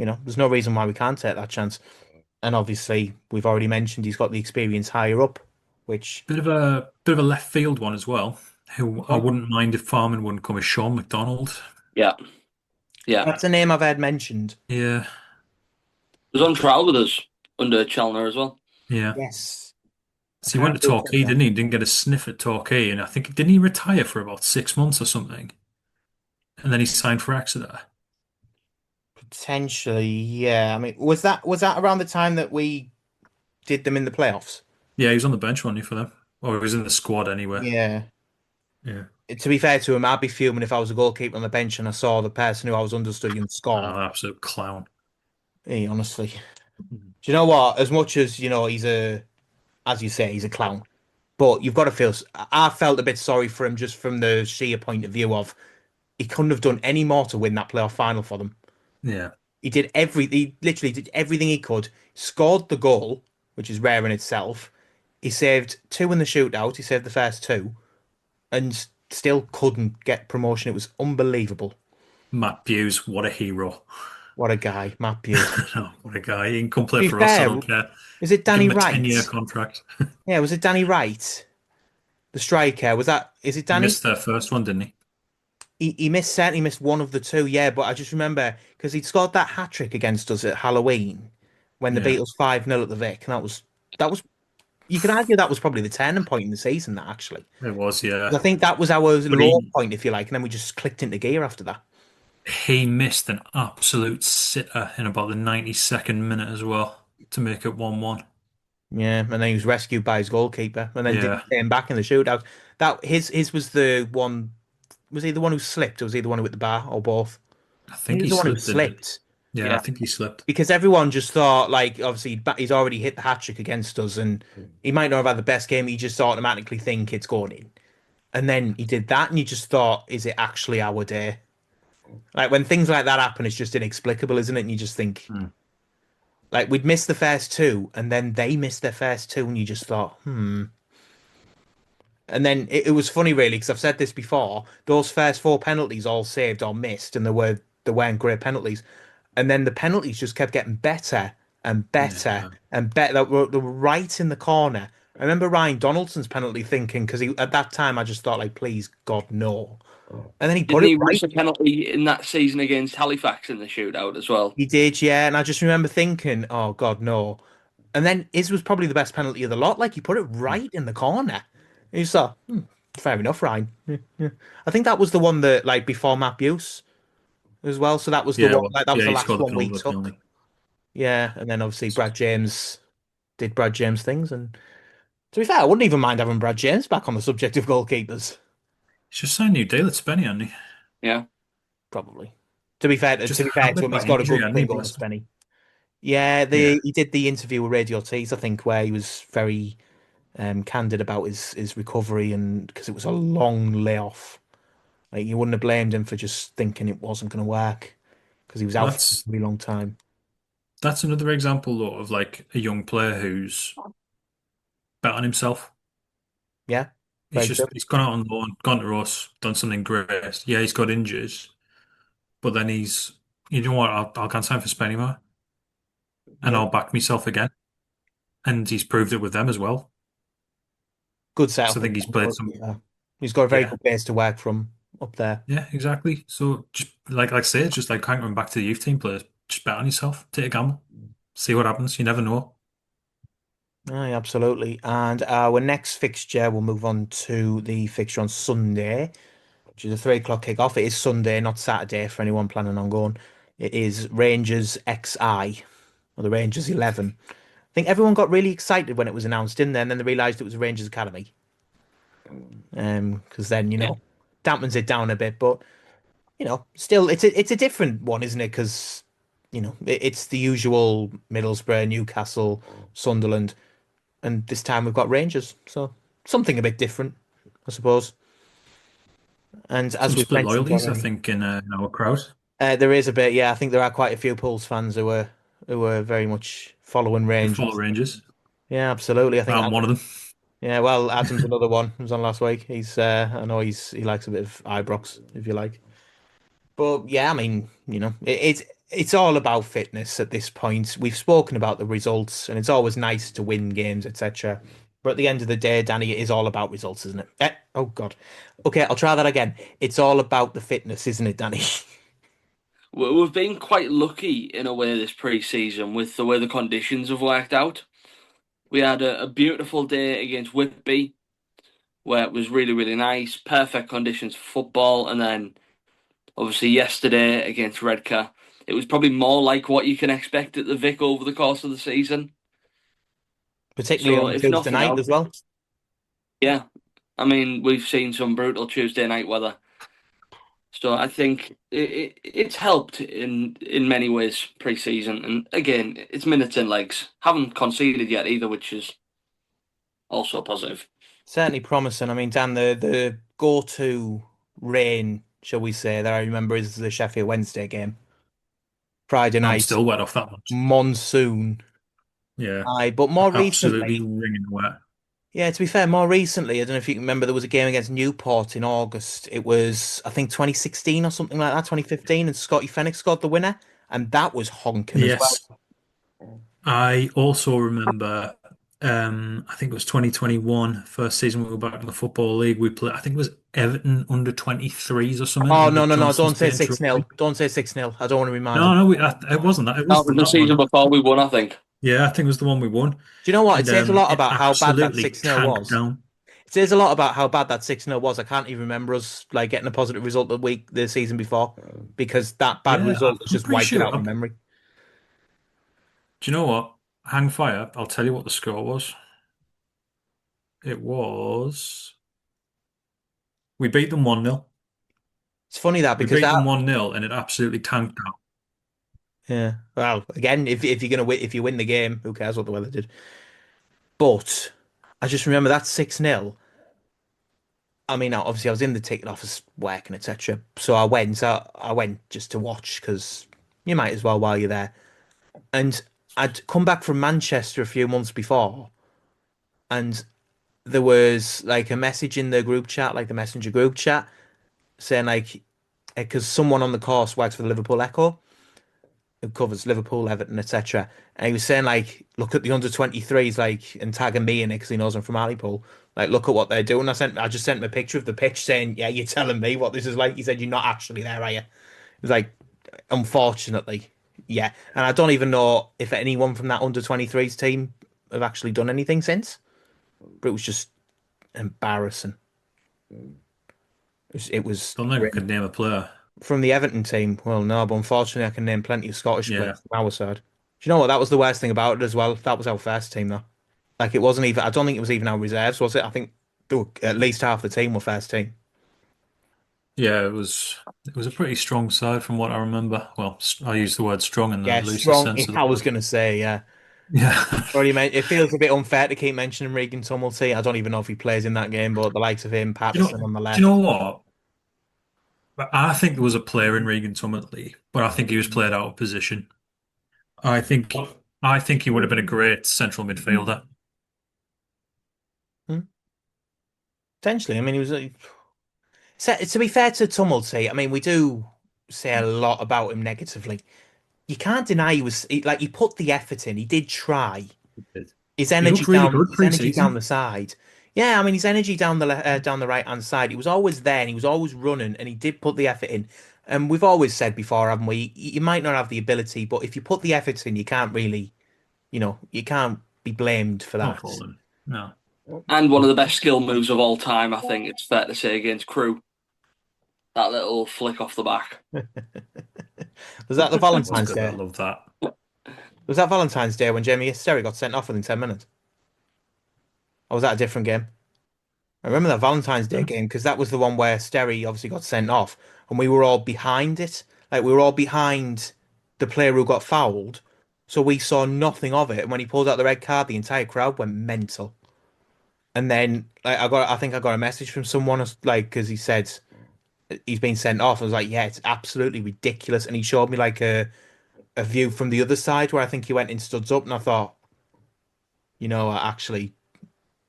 there's no reason why we can't take that chance. And obviously, we've already mentioned he's got the experience higher up, which Bit of a left field one as well. Who I oh, wouldn't mind if Farman wouldn't come as Sean McDonald. Yeah, yeah. that's a name I've heard mentioned. Yeah, He was on trial with us under Chalner as well. yeah. Yes, I So he went can't to do it Torquay, now. didn't he? Didn't get a sniff at Torquay, and I think didn't he retire for about 6 months or something? And then he signed for Exeter. Potentially, yeah. I mean, was that around the time that we did them in the playoffs? Yeah, he was on the bench, wasn't he, for them? Or he was in the squad anyway. Yeah. Yeah. To be fair to him, I'd be fuming if I was a goalkeeper on the bench and I saw the person who I was understudying score. Oh, absolute clown. Hey, honestly. Do you know what? As much as, he's as you say, he's a clown. But you've got to feel, I felt a bit sorry for him just from the sheer point of view of he couldn't have done any more to win that playoff final for them. Yeah. He literally did everything he could, scored the goal, which is rare in itself. He saved two in the shootout. He saved the first two and still couldn't get promotion. It was unbelievable. Matt Hughes, what a hero. What a guy, Matt Hughes. No, what a guy. He can come To play be for us, I fair, don't care. is it Give Danny him a 10-year Wright? contract. Yeah, was it Danny Wright, the striker? Is it He Danny? missed their first one, didn't he? He certainly missed one of the two, yeah, but I just remember because he'd scored that hat trick against us at Halloween when the Yeah. beat us 5-0 at the Vic, and that was you could argue that was probably the turning point in the season, that actually. It was, yeah. 'Cause I think that was our But low point, if you like, and then we just clicked into gear after that. he missed an absolute sitter in about the 92nd minute as well to make it 1-1. Yeah, and then he was rescued by his goalkeeper, and then didn't Yeah. stay him back in the shootout. That his was the one. Was he the one who slipped, or was he the one who hit the bar, or both? I He think was he the one who slipped, didn't he? slipped Yeah, I Yeah. think he slipped. because everyone just thought, like, obviously he's already hit the hat trick against us, and he might not have had the best game. He just automatically think it's going in, and then he did that, and you just thought, is it actually our day? Like when things like that happen, it's just inexplicable, isn't it? And you just think, Hmm. like, we'd missed the first two, and then they missed their first two, and you just thought, hmm. And then it was funny, really, because I've said this before. Those first four penalties all saved or missed, and they weren't great penalties. And then the penalties just kept getting better and better Yeah. and better. They were right in the corner. I remember Ryan Donaldson's penalty thinking, because at that time I just thought, like, please God no. And then he put Didn't it he right. miss a penalty in that season against Halifax in the shootout as well? He did, yeah. And I just remember thinking, oh God no. And then his was probably the best penalty of the lot. Like he put it right in the corner. And you thought, fair enough, Ryan. Yeah, yeah. I think that was the one that like before Matt Buse as well. So that was the Yeah, one well, like that was yeah, the he last scored the one we penalty, took. penalty. Yeah, and then obviously Brad James did Brad James things. And to be fair, I wouldn't even mind having Brad James back on the subject of goalkeepers. He's just signed a new deal at Spenny, hasn't he? Yeah. Probably. To be fair to Hampered him, by he's got a injury, good hasn't he, thing going at bless him? Spenny. Yeah, Yeah. he did the interview with Radio Tees, I think, where he was very candid about his recovery and because it was a long layoff. Like you wouldn't have blamed him for just thinking it wasn't going to work because he was out for a That's really long time. that's another example though of like a young player who's bet on himself. Yeah, He's very true. just he's gone out on loan, gone to us, done something great. Yeah, he's got injuries, but then he's you know what, I'll go and sign for Spennymoor and Yeah, I'll back myself again. And he's proved it with them as well. good So I setup. think he's played some Yeah. He's got a very yeah. good base to work from up there. Yeah, exactly. So just like I say, it's just like hankering back to the youth team players. Just bet on yourself, take a gamble, see what happens. You never know. Aye, absolutely. And our next fixture, we'll move on to the fixture on Sunday, which is a 3 o'clock kickoff. It is Sunday, not Saturday for anyone planning on going. It is Rangers XI, or the Rangers 11. I think everyone got really excited when it was announced, didn't they? And then they realised it was Rangers Academy. Because then, Yeah. dampens it down a bit. But, still, it's a different one, isn't it? Because, it's the usual Middlesbrough, Newcastle, Sunderland. And this time we've got Rangers. So something a bit different, I suppose. And as Some we've split mentioned loyalties, I already, think, in our crowd. there is a bit, yeah. I think there are quite a few Pools fans who were very much following Who follow Rangers. Rangers. Yeah, absolutely. I think I'm one of them. Yeah, well, Adam's another one. He was on last week. I know he likes a bit of Ibrox, if you like. But yeah, I mean, it's all about fitness at this point. We've spoken about the results, and it's always nice to win games, etc. But at the end of the day, Danny, it is all about results, isn't it? Oh God. Okay, I'll try that again. It's all about the fitness, isn't it, Danny? We've been quite lucky in a way this pre-season with the way the conditions have worked out. We had a beautiful day against Whitby where it was really, really nice, perfect conditions for football, and then obviously yesterday against Redcar, it was probably more like what you can expect at the Vic over the course of the season. Particularly So on if Tuesday nothing night else, as well. yeah, I mean we've seen some brutal Tuesday night weather. So I think it's helped in many ways pre-season, and again, it's minutes and legs. Haven't conceded yet either, which is also positive. Certainly promising. I mean, Dan, the go-to rain, shall we say, that I remember is the Sheffield Wednesday game. Friday I'm night, still wet off that much. monsoon. Yeah, Aye, but more absolutely recently, wringing wet. yeah, to be fair, more recently, I don't know if you can remember, there was a game against Newport in August. It was, I think, 2016 or something like that, 2015, and Scotty Fennick scored the winner, and that was honking as well. Yes, I also remember. I think it was 2021, first season we were back in the Football League. We played, I think it was Everton under 23s or something Oh, under no, no, no, Johnston's don't say paint 6 trophy. nil. Don't say 6 nil. I don't want to be No, reminded. no, it wasn't that. It That wasn't was the that season one. before we won, I think. Yeah, I think it was the one we won, Do you know what? It and says a lot it about how bad that absolutely 6 nil tanked was. down. It says a lot about how bad that 6 nil was. I can't even remember us like getting a positive result the season before because that bad Yeah, result was I'm just pretty wiped it sure. out of my memory. Do you know what? Hang fire. I'll tell you what the score was. It was. We beat them 1-0. It's funny that We because beat that, them 1-0 and it absolutely tanked down. yeah. Well, again, if you're gonna win, if you win the game, who cares what the weather did? But I just remember that 6 nil. I mean, obviously, I was in the ticket office working, etc. So I went. I went just to watch because you might as well while you're there. And I'd come back from Manchester a few months before, and there was like a message in the group chat, like the messenger group chat, saying like, because someone on the course works for the Liverpool Echo, who covers Liverpool, Everton, etc. And he was saying like, look at the under 23s, like, and tagging me in it because he knows I'm from Hartlepool. Like, look at what they're doing. I just sent him a picture of the pitch saying, yeah, you're telling me what this is like. He said, you're not actually there, are you? It was like, unfortunately, yeah. And I don't even know if anyone from that under 23s team have actually done anything since. But it was just embarrassing. It was Don't think I grim. could name a player. From the Everton team. Well, no, but unfortunately, I can name plenty of Scottish Yeah. players from our side. Do you know what? That was the worst thing about it as well. That was our first team, though. Like, it wasn't even, I don't think it was even our reserves, was it? I think at least half the team were first team. Yeah, it was a pretty strong side from what I remember. Well, I use the word strong in the Yeah, loosest strong. sense of the I was word. going to say, yeah. Yeah. Already meant, it feels a bit unfair to keep mentioning Regan Tumulty. I don't even know if he plays in that game, but the likes of him, Patterson on the Do you know left. what? I think there was a player in Regan Tummetley, but I think he was played out of position. I think I think he would have been a great central midfielder. Hmm? Potentially. I mean, he was. To be fair to Tumulty, I mean, we do say a lot about him negatively. You can't deny like he put the effort in. He did try. He looked really good His energy down pre-season. the side. Yeah, I mean his energy down the right hand side. He was always there and he was always running and he did put the effort in. And we've always said before, haven't we? You might not have the ability, but if you put the effort in, you can't really, you can't be blamed for Not that. falling. No. And one of the best skill moves of all time, I think it's fair to say, against Crew. That little flick off the back. Was that the It was Valentine's good. I Day? love that. Was that Valentine's Day when Jamie Esterry got sent off within 10 minutes? Or was that a different game? I remember that Valentine's Day game because that was the one where Sterry obviously got sent off and we were all behind it. Like we were all behind the player who got fouled. So we saw nothing of it. And when he pulled out the red card, the entire crowd went mental. And then like I think I got a message from someone like because he said he's been sent off. I was like, yeah, it's absolutely ridiculous. And he showed me like a view from the other side where I think he went and studs up and I thought, actually,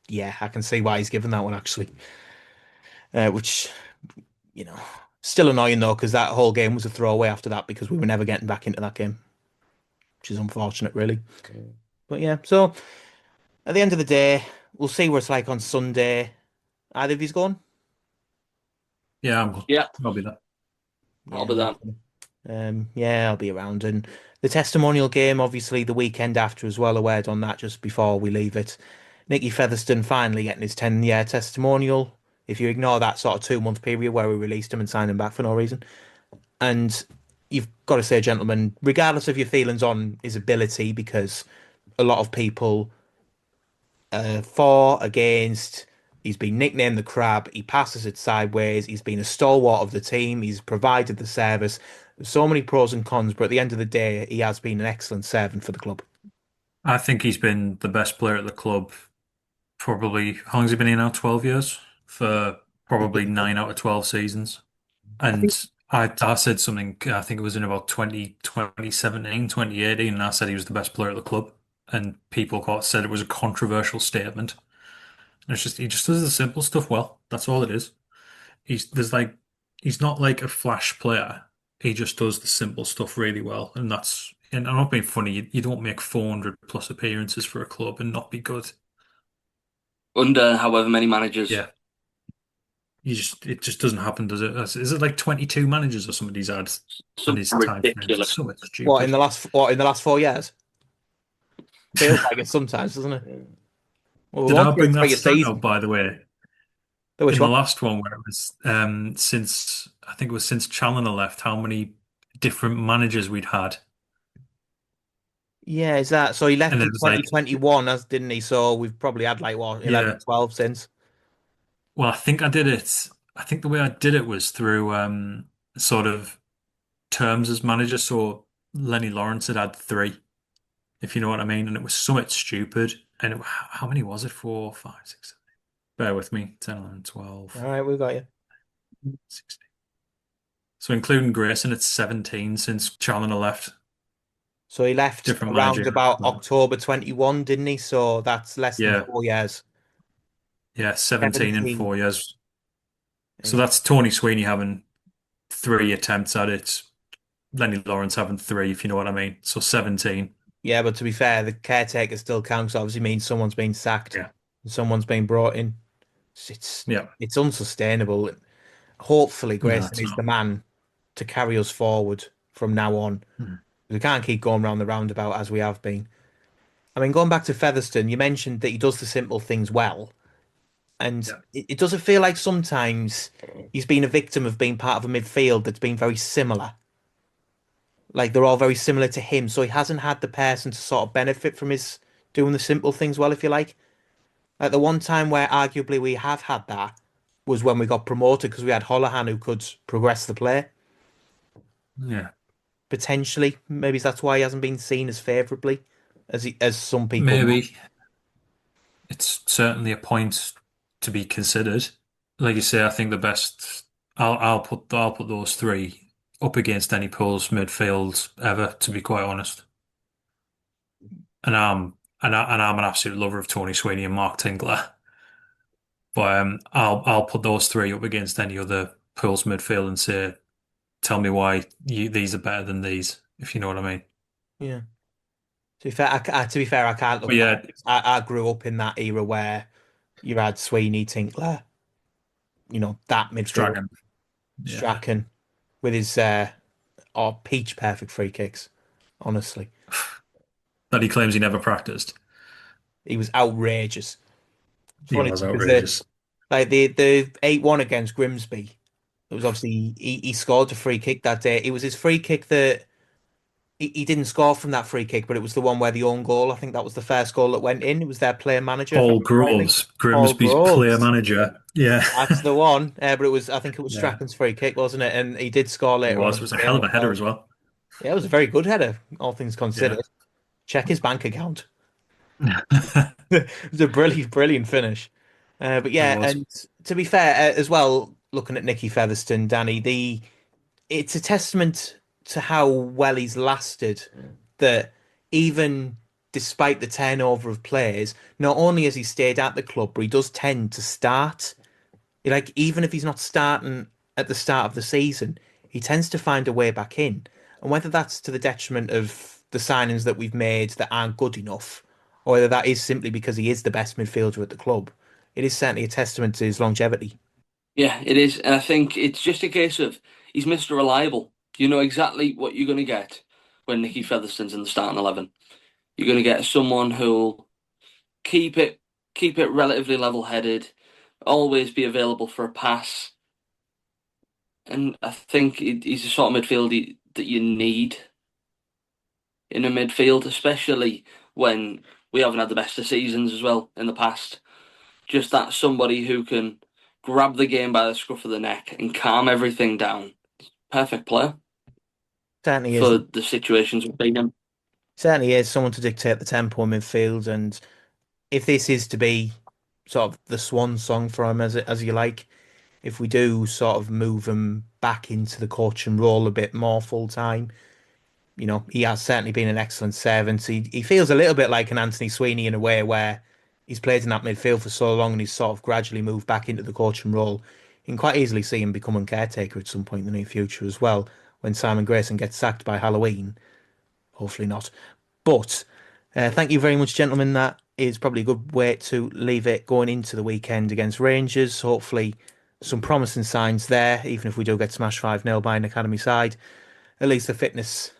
yeah, I can see why he's given that one actually. Which you know. Still annoying though, because that whole game was a throwaway after that because we were never getting back into that game, which is unfortunate, really. But yeah, so at the end of the day, we'll see what it's like on Sunday. Either of you's gone? Yeah, Yeah, I'll be there. I'll Yeah, be there. yeah, I'll be around. And the testimonial game, obviously, the weekend after as well. A word on that just before we leave it. Nicky Featherstone finally getting his 10-year testimonial. If you ignore that sort of 2 month period where we released him and signed him back for no reason. And you've got to say, gentlemen, regardless of your feelings on his ability, because a lot of people for, against. He's been nicknamed the Crab. He passes it sideways. He's been a stalwart of the team. He's provided the service. There's so many pros and cons, but at the end of the day, he has been an excellent servant for the club. I think he's been the best player at the club. Probably, how long has he been here now? 12 years for probably Yeah. 9 out of 12 seasons. I think, And I said something, I think it was in about 2017, 2018, and I said he was the best player at the club. And people said it was a controversial statement. And it's just, he just does the simple stuff well. That's all it is. He's not like a flash player. He just does the simple stuff really well. And I'm not being funny, you don't make 400 plus appearances for a club and not be good. Under however many managers. Yeah. It just doesn't happen, does it? Is it like 22 managers or something he's had on Something his time frame? ridiculous. It's so what stupid. in the last 4 years? Feels like it sometimes, doesn't it? Well, we Did won't I get bring into that your stat out, season. by the way, But which in the one? last one where it was since I think it was since Challinor left, how many different managers we'd had? Yeah, is that so? He left And in it was like, 2021, as didn't he? So we've probably had like what 11, yeah. 12 since. Well, I think I did it. I think the way I did it was through sort of terms as manager. So Lenny Lawrence had three, if you know what I mean, and it was somewhat stupid. And how many was it? 4, 5, 6, 7. Bear with me. 10, 11, All 12, right, we've got you. 16. So including Grayson, it's 17 since Challinor left. So he left Different around manager. about October 21, didn't he? So that's less than Yeah, 4 years. yeah, 17 in 17. 4 years. So Eight. that's Tony Sweeney having three attempts at it. Lenny Lawrence having three, if you know what I mean. So 17. Yeah, but to be fair, the caretaker still counts. Obviously means someone's been sacked Yeah, and someone's been brought in. It's yeah. it's unsustainable. Hopefully, No, Grayson it's is the not. man to carry us forward from now on. Mm. We can't keep going round the roundabout as we have been. I mean, going back to Featherstone, you mentioned that he does the simple things well. And Yeah. it doesn't feel like sometimes he's been a victim of being part of a midfield that's been very similar. Like they're all very similar to him, so he hasn't had the person to sort of benefit from his doing the simple things well, if you like. Like the one time where arguably we have had that was when we got promoted because we had Holohan who could progress the play. Yeah. Potentially, maybe that's why he hasn't been seen as favourably as some people might. Maybe it's certainly a point to be considered. Like you say, I think the best. I'll put those three up against any Pools midfield ever. To be quite honest, and I'm an absolute lover of Tony Sweeney and Mark Tinkler. But I'll put those three up against any other Pools midfield and say, tell me why these are better than these, if you know what I mean. Yeah. To be fair, I can't But look back. yeah, I grew up in that era where you had Sweeney, Tinkler, that midfield, Strachan. Yeah. Strachan with his peach perfect free kicks. Honestly, That he claims he never practiced. he was outrageous. It's He funny was because outrageous. the 8-1 against Grimsby. It was obviously he scored a free kick that day. It was his free kick that he didn't score from that free kick, but it was the one where the own goal. I think that was the first goal that went in. It was their player manager, if I Paul remember rightly, Groves, Paul Grimsby's player Groves. manager. Yeah. That's the one. But I think it was Yeah. Strachan's free kick, wasn't it? And he did score It later on was. in It was a the hell game of as a header well. as well. Yeah, it was a very good header, all things considered. Yeah. Check his bank account. It was a brilliant, brilliant finish. But It yeah, was. and to be fair, as well, looking at Nicky Featherstone, Danny, it's a testament to how well he's lasted that even despite the turnover of players, not only has he stayed at the club, but he does tend to start. Like even if he's not starting at the start of the season, he tends to find a way back in. And whether that's to the detriment of the signings that we've made that aren't good enough, or whether that is simply because he is the best midfielder at the club, it is certainly a testament to his longevity. Yeah, it is, and I think it's just a case of he's Mr. Reliable. You know exactly what you're going to get when Nicky Featherstone's in the starting 11. You're going to get someone who'll keep it keep it relatively level-headed, always be available for a pass, and I think he's the sort of midfield that you need in a midfield, especially when we haven't had the best of seasons as well in the past. Just that somebody who can grab the game by the scruff of the neck and calm everything down. Perfect player Certainly is. for the situations we've been in. Certainly is someone to dictate the tempo in midfield. And if this is to be sort of the swan song for him, as you like, if we do sort of move him back into the coaching role a bit more full time, he has certainly been an excellent servant. He feels a little bit like an Anthony Sweeney in a way where he's played in that midfield for so long and he's sort of gradually moved back into the coaching role. You can quite easily see him becoming caretaker at some point in the near future as well, when Simon Grayson gets sacked by Halloween. Hopefully not. But thank you very much, gentlemen. That is probably a good way to leave it going into the weekend against Rangers. Hopefully, some promising signs there, even if we do get smashed 5-0 by an academy side. At least the fitness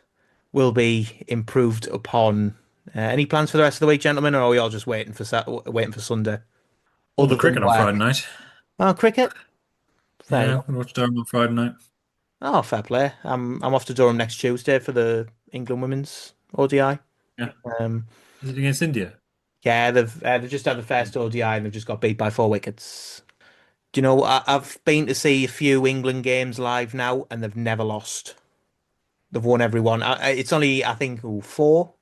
will be improved upon. Any plans for the rest of the week, gentlemen, or are we all just waiting for Sunday? All the Other than cricket on Friday work. night. Oh, cricket. Fair Yeah, enough. we watched Durham on Friday night. Oh, fair play. I'm off to Durham next Tuesday for the England Women's ODI. Yeah. Um, Is it against India? yeah, they've just had the first ODI and they've just got beat by 4 wickets. Do you know, I've been to see a few England games live now, and they've never lost. They've won every one. It's only, I think, four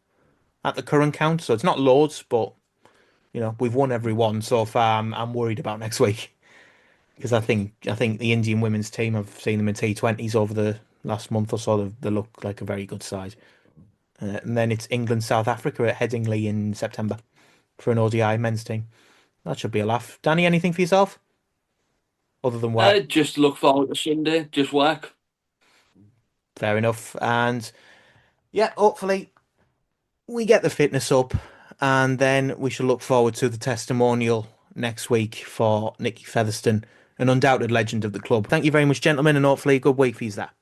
at the current count, so it's not loads, but we've won every one so far. I'm worried about next week because I think the Indian women's team, I've seen them in T20s over the last month or so. They look like a very good side. And then it's England South Africa at Headingley in September for an ODI men's team. That should be a laugh. Danny, anything for yourself other than work? Just look forward to Sunday, just work. Fair enough. And yeah, hopefully we get the fitness up, and then we shall look forward to the testimonial next week for Nicky Featherstone, an undoubted legend of the club. Thank you very much, gentlemen, and hopefully a good week for you, that.